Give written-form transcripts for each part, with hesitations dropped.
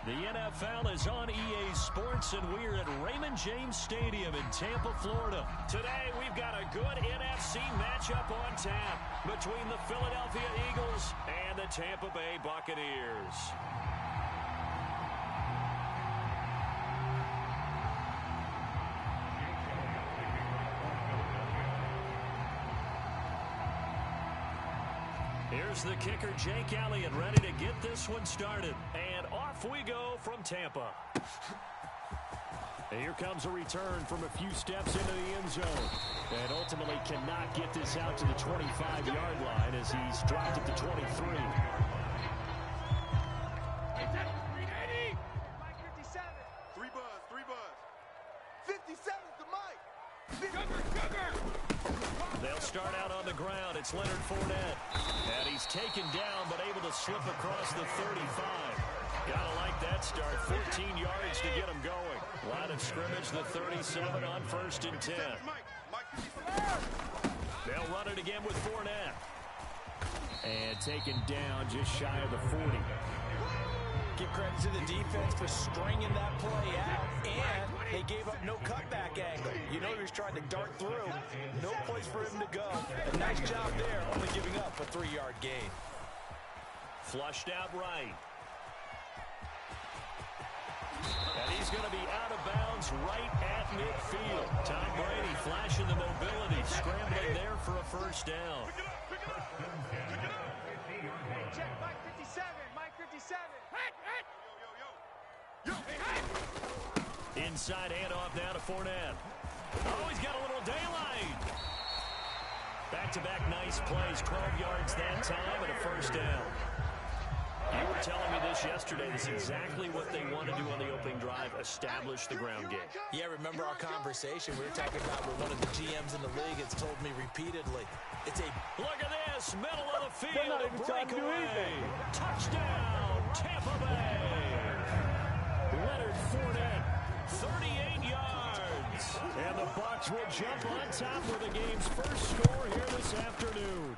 The NFL is on EA Sports, and we're at Raymond James Stadium in Tampa, Florida. Today, we've got a good NFC matchup on tap between the Philadelphia Eagles and the Tampa Bay Buccaneers. Here's the kicker, Jake Elliott, ready to get this one started. And off we go from Tampa. And here comes a return from a few steps into the end zone. And ultimately cannot get this out to the 25-yard line as he's dropped it to 23. Mike 57. Three buzz. 57's the Mike. Cover. They'll start out on the ground. It's Leonard Fournette. And he's taken down, but able to slip across the 35. Gotta like that start. 14 yards to get him going. Line of scrimmage, the 37 on 1st and 10. They'll run it again with Fournette. And taken down just shy of the 40. Give credit to the defense for stringing that play out, and they gave up no cutback angle. You know he was trying to dart through. No place for him to go. A nice job there, only giving up a 3-yard gain. Flushed out right. And he's going to be out of bounds right at midfield. Tom Brady flashing the mobility, scrambling there for a first down. Check Mike 57. Mike 57. Inside handoff now to Fournette. Oh, he's got a little daylight. Back-to-back nice plays, 12 yards that time and a first down. You were telling me this yesterday. This is exactly what they want to do on the opening drive, establish the ground game. Yeah, remember our conversation? We were talking about where one of the GMs in the league has told me repeatedly. It's a... Look at this, middle of the field, a breakaway. Touchdown, Tampa Bay. Leonard Fournette, 38 yards. And the Bucs will jump on top with the game's first score here this afternoon.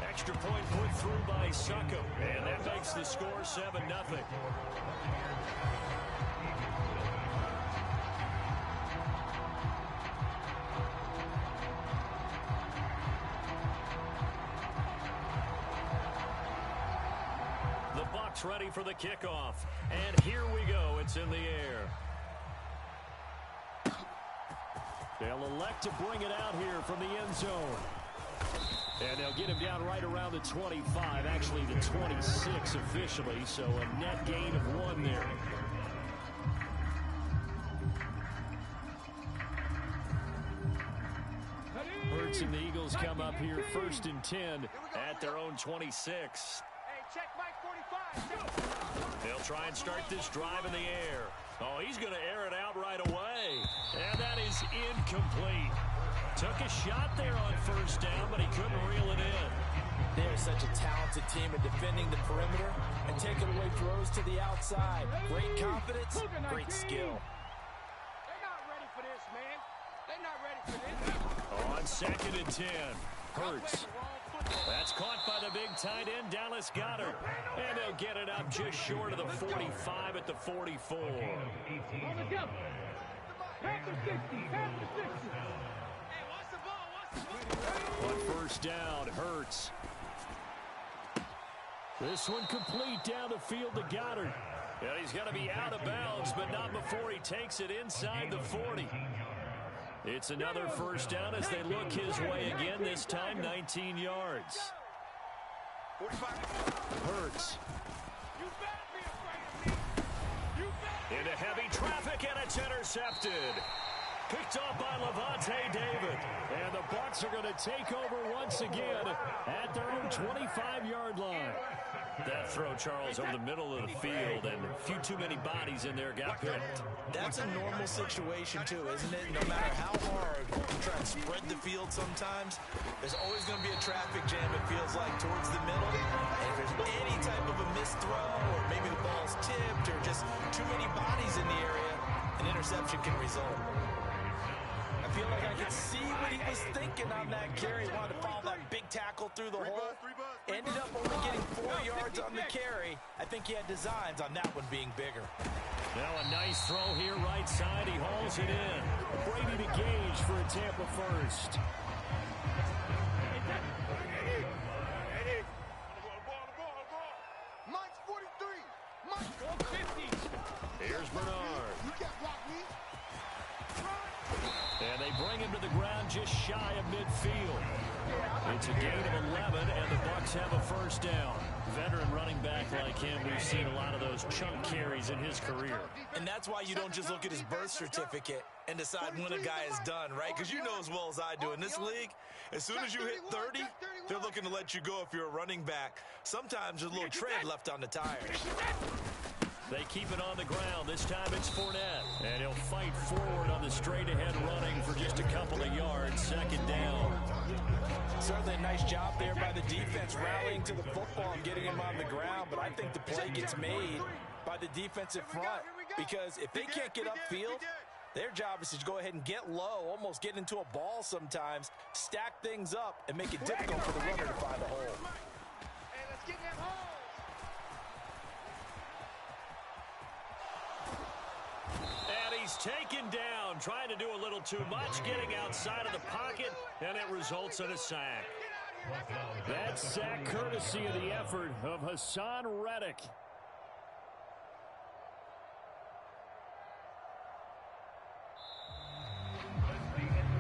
Extra point put through by Succo, and that makes the score 7-0. The Bucs ready for the kickoff, and here we go. It's in the air. They'll elect to bring it out here from the end zone. And they'll get him down right around the 25, actually the 26 officially, so a net gain of 1 there. Hurts and the Eagles come up here 1st and 10 at their own 26. Hey, check Mike 45. They'll try and start this drive in the air. Oh, he's going to air it out right away. And that is incomplete. Took a shot there on 1st down, but he couldn't reel it in. They're such a talented team at defending the perimeter and taking away throws to the outside. Great confidence, great skill. They're not ready for this, man. They're not ready for this. On 2nd and 10, Hurts. That's caught by the big tight end, Dallas Goedert. And they'll get it up just short of the 45 at the 44. On 1st down, Hurts. This one complete down the field to Goedert. And he's going to be out of bounds, but not before he takes it inside the 40. It's another 1st down as they look his way again, this time 19 yards. Hurts. Into heavy traffic, and it's intercepted. Picked off by Levante David. And the Bucs are going to take over once again at their own 25-yard line. That throw, Charles, over the middle of the field, and a few too many bodies in there got picked. That's a normal situation, too, isn't it? No matter how hard you try and spread the field sometimes, there's always going to be a traffic jam, it feels like, towards the middle. And if there's any type of a missed throw, or maybe the ball's tipped, or just too many bodies in the area, an interception can result. I feel like I can see what he was thinking on that carry. He wanted to follow that big tackle through the hole. Ended up only getting 4 yards on the carry. I think he had designs on that one being bigger. Now a nice throw here right side. He hauls it in. Brady to Gage for a Tampa first. Mike's 43. Mike's 50. Here's Bernard. You can't block me. And they bring him to the ground just shy of midfield. It's a gain of 11, and the Bucs have a first down. Veteran running back like him, we've seen a lot of those chunk carries in his career. And that's why you don't just look at his birth certificate and decide when a guy is done, right? Because you know as well as I do, in this league, as soon as you hit 30, they're looking to let you go if you're a running back. Sometimes there's a little tread left on the tires. They keep it on the ground. This time it's Fournette. And he'll fight forward on the straight-ahead running for just a couple of yards. Second down. Certainly a nice job there by the defense rallying to the football and getting him on the ground. But I think the play gets made by the defensive front. Because if they can't get upfield, their job is to go ahead and get low, almost get into a ball sometimes, stack things up, and make it difficult for the runner to find a hole. Hey, let's get that hole. And he's taken down, trying to do a little too much, getting outside of the pocket, and it results in a sack. That sack courtesy of the effort of Hassan Reddick.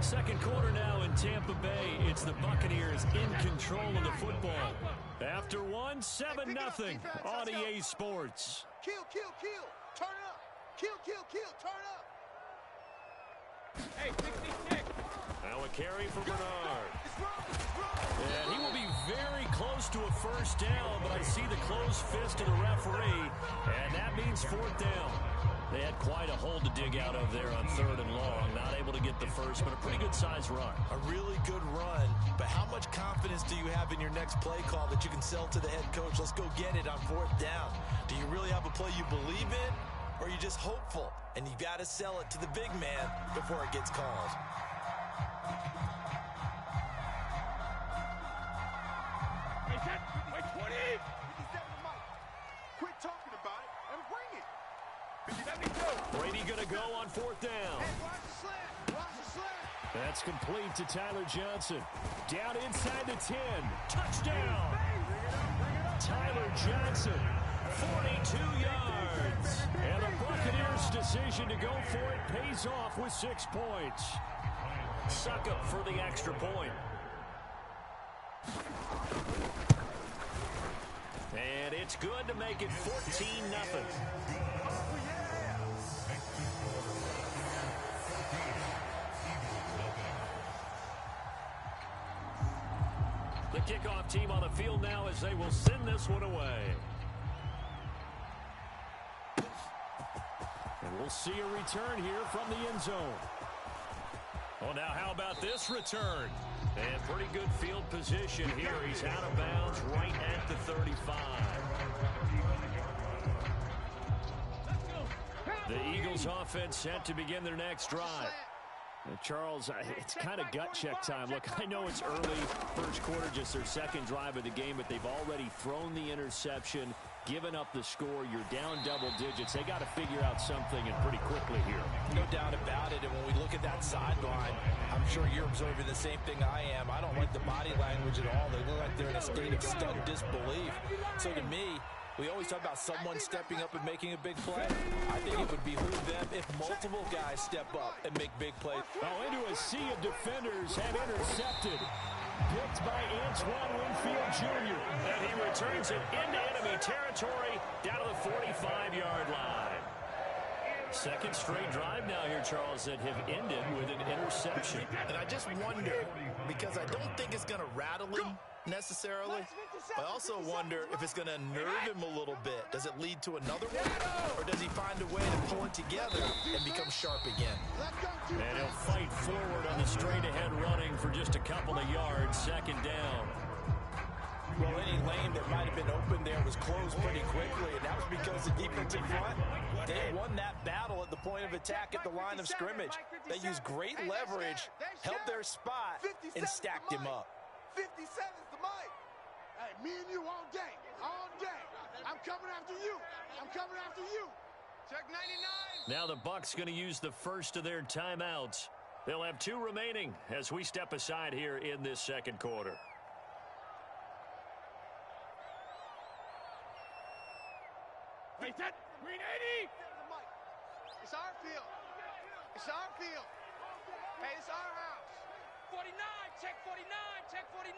Second quarter now in Tampa Bay. It's the Buccaneers in control of the football. After one, 7-0 on EA Sports. Kill, kill, kill. Turn up. Kill, kill, kill. Turn up. Hey, 66. Now a carry for Bernard. And he will be very close to a first down, but I see the closed fist of the referee, and that means fourth down. They had quite a hole to dig out of there on 3rd and long. Not able to get the first, but a pretty good-sized run. A really good run, but how much confidence do you have in your next play call that you can sell to the head coach? Let's go get it on 4th down. Do you really have a play you believe in, or are you just hopeful? And you got to sell it to the big man before it gets called. Hey, 20. 57 to Mike. Quit talking about it and bring it. 72. Brady going to go on 4th down. Hey, watch the slant. Watch the slant. That's complete to Tyler Johnson. Down inside the 10. Touchdown. Tyler Johnson, 42 yards. And the Buccaneers' decision to go for it pays off with 6 points. Suck up for the extra point. And it's good to make it 14-0. The kickoff team on the field now as they will send this one away. And we'll see a return here from the end zone. Oh, now how about this return? And pretty good field position here. He's out of bounds right at the 35. The Eagles offense set to begin their next drive. Charles, it's kind of gut check time. Look, I know it's early, first quarter, just their second drive of the game, but they've already thrown the interception, given up the score. You're down double digits. They got to figure out something, and pretty quickly here. No doubt about it, and when we look at that sideline, I'm sure you're observing the same thing I am. I don't like the body language at all. They look like they're in a state of stunned disbelief. So to me, we always talk about someone stepping up and making a big play. I think it would behoove them if multiple guys step up and make big plays. Oh, into a sea of defenders and intercepted. Picked by Antoine Winfield Jr. And he returns it into enemy territory down to the 45-yard line. Second straight drive now here, Charles, that have ended with an interception. And I just wonder, because I don't think it's going to rattle him necessarily. I also wonder if it's going to unnerve him a little bit. Does it lead to another one? Or does he find a way to pull it together and become sharp again? And he'll fight forward on the straight-ahead running for just a couple of yards. Second down. Well, any lane that might have been open there was closed pretty quickly, and that was because the defensive front, they won that battle at the point of attack at the line of scrimmage. They used great leverage, held their spot, and stacked him up. 57's the Mike. Hey, me and you all day. All day. I'm coming after you. I'm coming after you. Check 99. Now the Bucks going to use the first of their timeouts. They'll have 2 remaining as we step aside here in this second quarter. Hey, set. Green 80. It's our field. It's our field. Hey, it's our house. 49. Check 49. Check 49.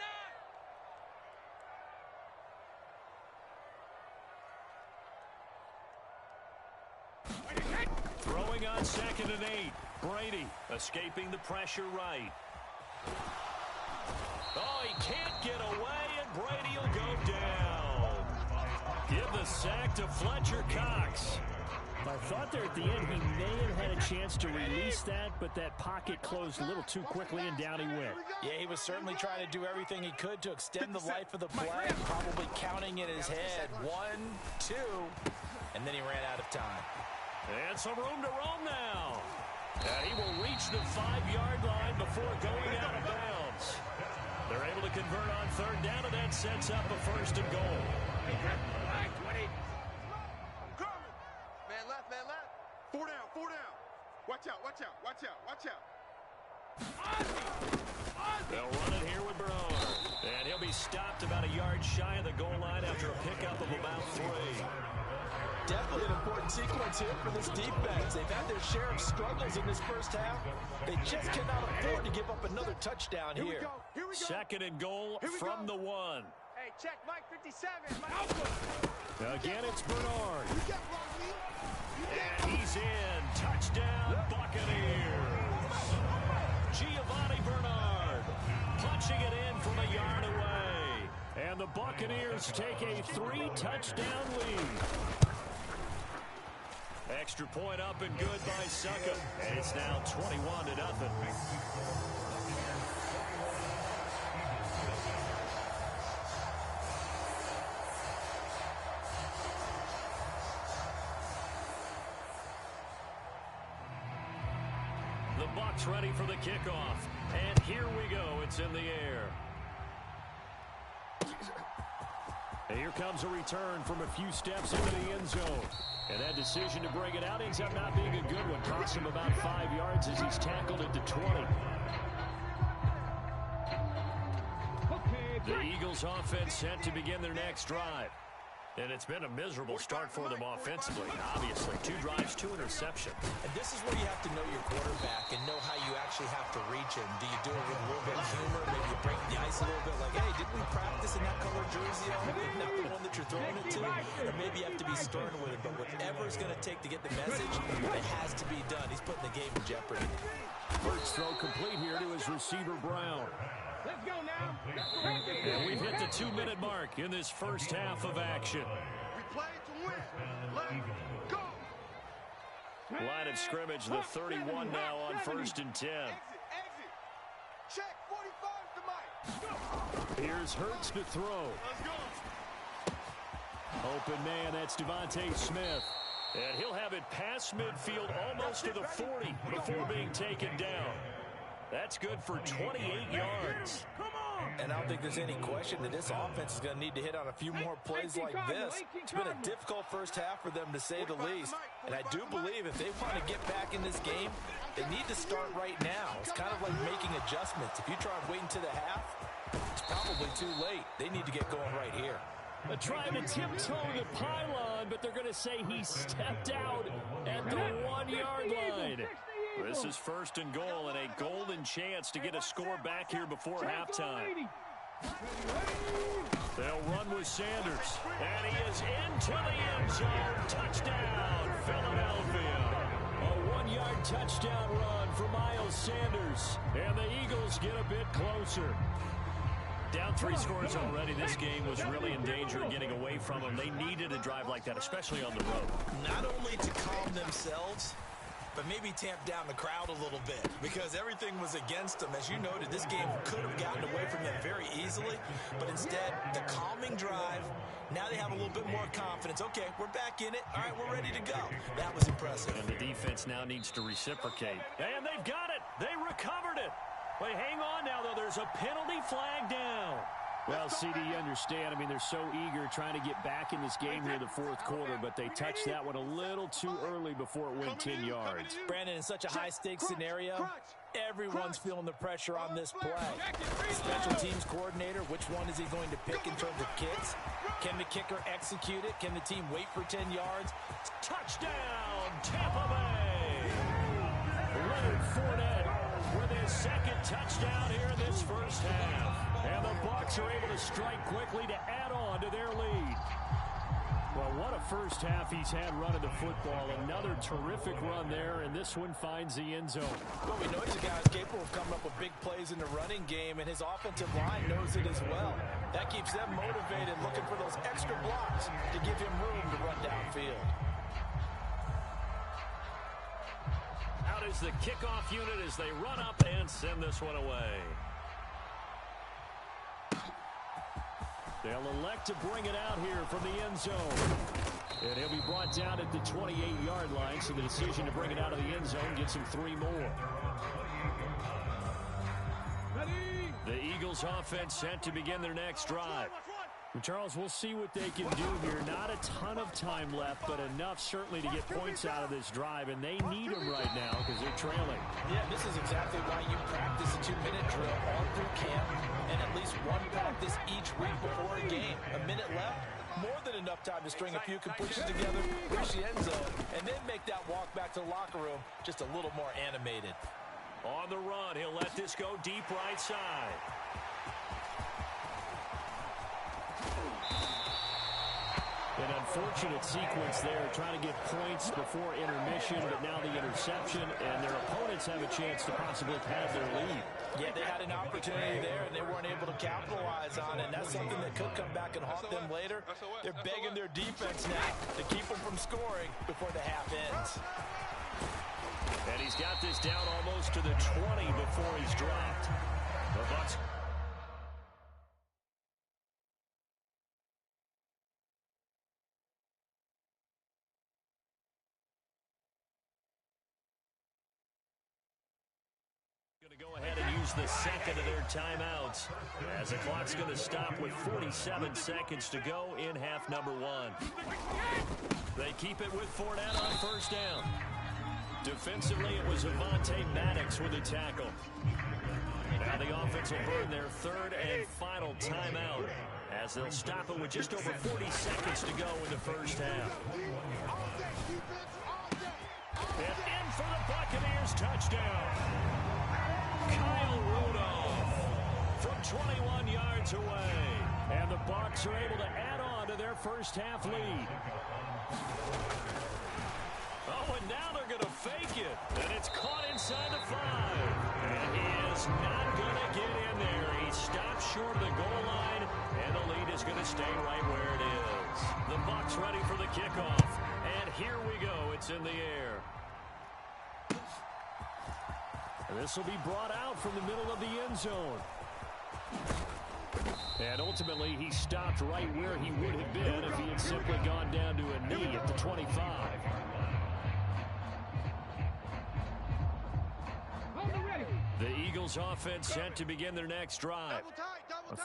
Throwing on 2nd and 8. Brady escaping the pressure right. Oh, he can't get away, and Brady will go down. Give the sack to Fletcher Cox. I thought there at the end he may have had a chance to release that, but that pocket closed a little too quickly, and down he went. Yeah, he was certainly trying to do everything he could to extend the life of the play, probably counting in his head. 1, 2, and then he ran out of time. And some room to roam now. And he will reach the 5-yard line before going out of bounds. They're able to convert on 3rd down, and that sets up a 1st and goal. Man left, man left. 4 down, 4 down. Watch out, watch out, watch out, watch out. They'll run it here with Bernard. And he'll be stopped about a yard shy of the goal line after a pickup of about 3. Definitely an important sequence here for this defense. They've had their share of struggles in this first half. They just cannot afford to give up another touchdown here. Here we go, here we go. 2nd and goal from the 1. Hey, check Mike 57. Again, it's Bernard. You got Rodney. And he's in. Touchdown, Buccaneers. Giovanni Bernard punching it in from a yard away. And the Buccaneers take a 3-touchdown lead. Extra point up and good by Suckup. And it's now 21-0. The Bucs ready for the kickoff. And here we go. It's in the air. And here comes a return from a few steps into the end zone. And that decision to bring it out ends up not being a good one. Costs him about 5 yards as he's tackled at the 20. The Eagles offense set to begin their next drive. And it's been a miserable start for them offensively. Obviously, 2 drives, 2 interceptions. And this is where you have to know your quarterback and know how you actually have to reach him. Do you do it with a little bit of humor? Maybe you break the ice a little bit like, hey, didn't we practice in that color jersey? Maybe not the one that you're throwing it to. Or maybe you have to be stern with it. But whatever it's going to take to get the message, it has to be done. He's putting the game in jeopardy. First throw complete here to his receiver, Brown. Let's go now. And we've hit the 2-minute mark in this first half of action. We play to win. Let's go. Line of scrimmage, the 31 now on 1st and 10. Exit. Check 45 to Mike. Here's Hurts to throw. Let's go. Open man, that's Devontae Smith. And he'll have it past midfield almost to the 40 before being taken down. That's good for 28 yards. And I don't think there's any question that this offense is going to need to hit on a few more plays like this. It's been a difficult first half for them, to say the least. And I do believe if they want to get back in this game, they need to start right now. It's kind of like making adjustments. If you try and wait until the half, it's probably too late. They need to get going right here. They're trying to tiptoe the pylon, but they're going to say he stepped out at the 1-yard line. This is 1st and goal and a golden chance to get a score back here before halftime. They'll run with Sanders. And he is into the end zone. Touchdown, Philadelphia. A 1-yard touchdown run for Miles Sanders. And the Eagles get a bit closer. Down 3 scores already. This game was really in danger of getting away from them. They needed a drive like that, especially on the road. Not only to calm themselves, but maybe tamp down the crowd a little bit, because everything was against them. As you noted, this game could have gotten away from them very easily, but instead, the calming drive, now they have a little bit more confidence. Okay, we're back in it. All right, we're ready to go. That was impressive. And the defense now needs to reciprocate. And they've got it. They recovered it. Wait, hang on now, though. There's a penalty flag down. Well, CD, you understand. I mean, they're so eager trying to get back in this game here in the fourth quarter, but they touched that one a little too early before it went 10 yards. Brandon, in such a high-stakes scenario, everyone's feeling the pressure on this play. Special teams coordinator, which one is he going to pick in terms of kicks? Can the kicker execute it? Can the team wait for 10 yards? Touchdown, Tampa Bay! Leonard Fournette with his second touchdown here in this first half. And the Bucs are able to strike quickly to add on to their lead. Well, what a first half he's had running the football. Another terrific run there, and this one finds the end zone. Well, we know he's a guy who's capable of coming up with big plays in the running game, and his offensive line knows it as well. That keeps them motivated, looking for those extra blocks to give him room to run downfield. Out is the kickoff unit as they run up and send this one away. They'll elect to bring it out here from the end zone. And he'll be brought down at the 28-yard line, so the decision to bring it out of the end zone gets him 3 more. The Eagles offense set to begin their next drive. Charles, we'll see what they can do here. Not a ton of time left, but enough certainly to get points out of this drive, and they need them right now because they're trailing. Yeah, this is exactly why you practice a 2-minute drill all through camp and at least one practice each week before a game. A minute left, more than enough time to string a few completions together, reach the end zone, and then make that walk back to the locker room just a little more animated. On the run, he'll let this go deep right side. An unfortunate sequence there, trying to get points before intermission, but now the interception, and their opponents have a chance to possibly pad their lead. Yeah, they had an opportunity there, and they weren't able to capitalize on it, and that's something that could come back and haunt them later. They're begging their defense now to keep them from scoring before the half ends. And he's got this down almost to the 20 before he's dropped. The Bucs. Going to go ahead and use the second of their timeouts as the clock's going to stop with 47 seconds to go in half number 1. They keep it with Fournette on first down. Defensively, it was Avonte Maddox with a tackle. Now the offense will burn their third and final timeout as they'll stop it with just over 40 seconds to go in the first half. And in for the Buccaneers touchdown. Kyle Rudolph from 21 yards away. And the Bucs are able to add on to their first half lead. Oh, and now they're going to fake it. And it's caught inside the 5. And he is not going to get in there. He stops short of the goal line. And the lead is going to stay right where it is. The Bucs ready for the kickoff. And here we go. It's in the air. This will be brought out from the middle of the end zone. And ultimately, he stopped right where he would have been if he had simply gone down to a knee at the 25. The Eagles offense set to begin their next drive.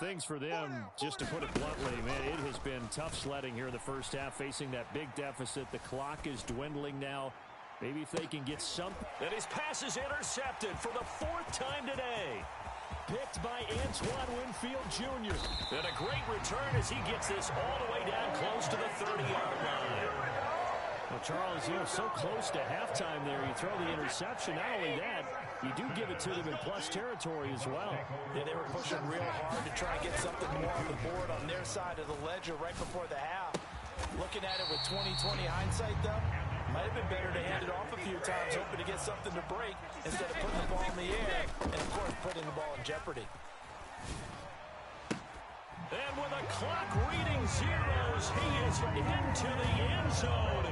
Things for them, just to put it bluntly, man, it has been tough sledding here in the first half, facing that big deficit. The clock is dwindling now. Maybe if they can get something. And his pass is intercepted for the 4th time today. Picked by Antoine Winfield Jr. And a great return as he gets this all the way down close to the 30-yard line. Well, Charles, so close to halftime there. You throw the interception. Not only that, you do give it to them in plus territory as well. Yeah, they were pushing real hard to try and get something more on the board on their side of the ledger right before the half. Looking at it with 20/20 hindsight, though, might have been better to hand it off a few times, hoping to get something to break instead of putting the ball in the air and, of course, putting the ball in jeopardy. And with a clock reading zeros, he is into the end zone.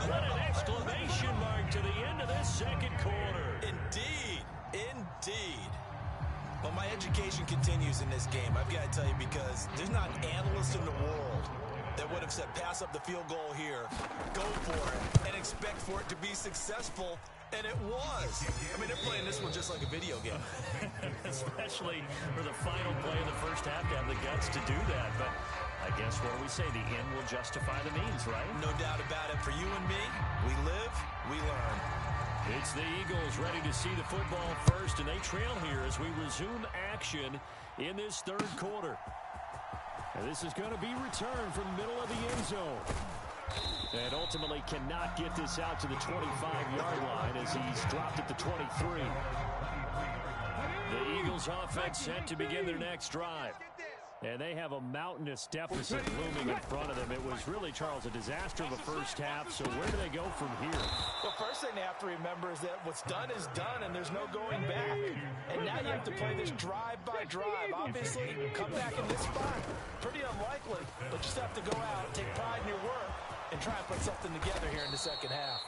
What an exclamation mark to the end of this second quarter. Indeed. Indeed. Well, my education continues in this game, I've got to tell you, because there's not an analyst in the world that would have said pass up the field goal here, go for it, and expect for it to be successful And it was. I mean, they're playing this one just like a video game. Especially for the final play of the first half to have the guts to do that. But I guess what do we say? The end will justify the means, right? No doubt about it. For you and me, we live, we learn. It's the Eagles ready to see the football first, and they trail here as we resume action in this third quarter. And this is going to be returned from the middle of the end zone. And ultimately cannot get this out to the 25-yard line as he's dropped at the 23. The Eagles offense set to begin their next drive. And they have a mountainous deficit looming in front of them. It was really, Charles, a disaster of a first half. So where do they go from here? The first thing they have to remember is that what's done is done, and there's no going back. And now you have to play this drive by drive. Obviously, come back in this spot. Pretty unlikely, but you just have to go out, take pride in your work, and try and put something together here in the second half.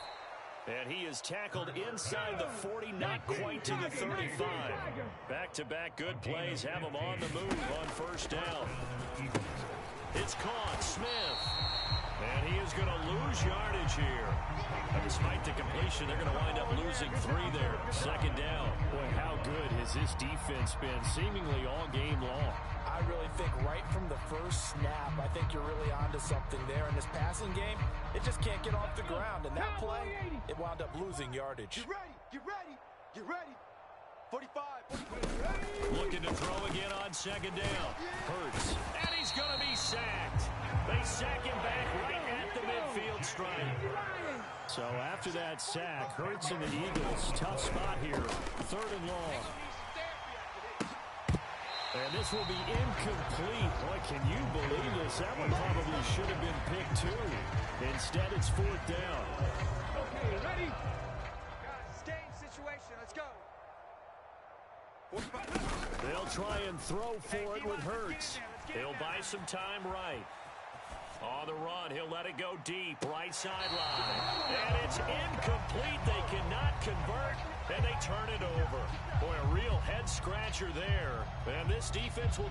And he is tackled inside the 40, not quite to the 35. Back-to-back good plays have him on the move on first down. It's caught, Smith. And he is going to lose yardage here. But despite the completion, they're going to wind up losing 3 there. Second down. Boy, how good has this defense been seemingly all game long? I really think right from the first snap, I think you're really onto something there. In this passing game, it just can't get off the ground. And that play, it wound up losing yardage. Get ready, get ready, get ready. 45. Looking to throw again on second down. Hurts. And he's going to be sacked. They sack him back right at the midfield stripe. So after that sack, Hurts and the Eagles, tough spot here. Third and long. And this will be incomplete. Boy, can you believe this? That one probably should have been picked too. Instead, it's fourth down. Okay, ready? Guys, game situation. Let's go. They'll try and throw for it with Hurts. He'll buy some time right. On the run, he'll let it go deep, right sideline. And it's incomplete. They cannot convert, and they turn it over. Boy, a real head-scratcher there. And this defense will